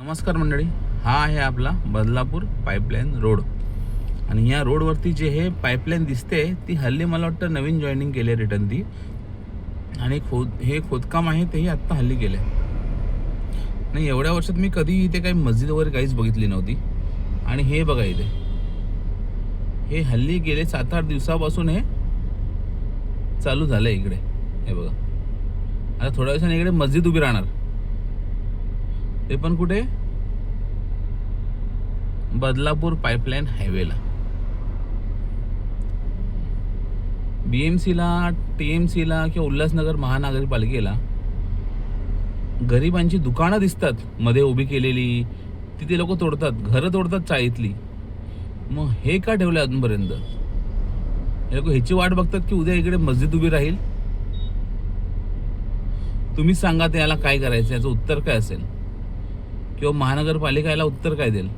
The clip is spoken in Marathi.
नमस्कार मंडळी, हा आहे आपला बदलापूर पाईपलाईन रोड. आणि या रोडवरती जे हे पाईपलाईन दिसते ती हल्ली मला वाटतं नवीन जॉईनिंग केली आहे रिटर्न ती. आणि हे खोदकाम आहे तेही आत्ता हल्ली केलं आहे. नाही, एवढ्या वर्षात मी कधी इथे काही मस्जिद वगैरे काहीच बघितली नव्हती. आणि हे बघा इथे हे हल्ली गेले 7-8 दिवसापासून हे चालू झालं आहे इकडे. हे बघा, आता थोड्या दिवसांनी इकडे मस्जिद उभी राहणार. ते पण कुठे? बदलापूर पाईपलाईन हायवेला. BMCला, TMCला किंवा उल्हासनगर महानगरपालिकेला गरिबांची दुकानं दिसतात मध्ये उभी केलेली, तिथे लोक तोडतात, घरं तोडतात चाळीतली. मग हे का ठेवलं अजूनपर्यंत? हे लोक ह्याची वाट बघतात की उद्या इकडे मस्जिद उभी राहील. तुम्हीच सांगा, त्याला काय करायचं, याचं उत्तर काय असेल? किंवा महानगरपालिका याला उत्तर काय देईल?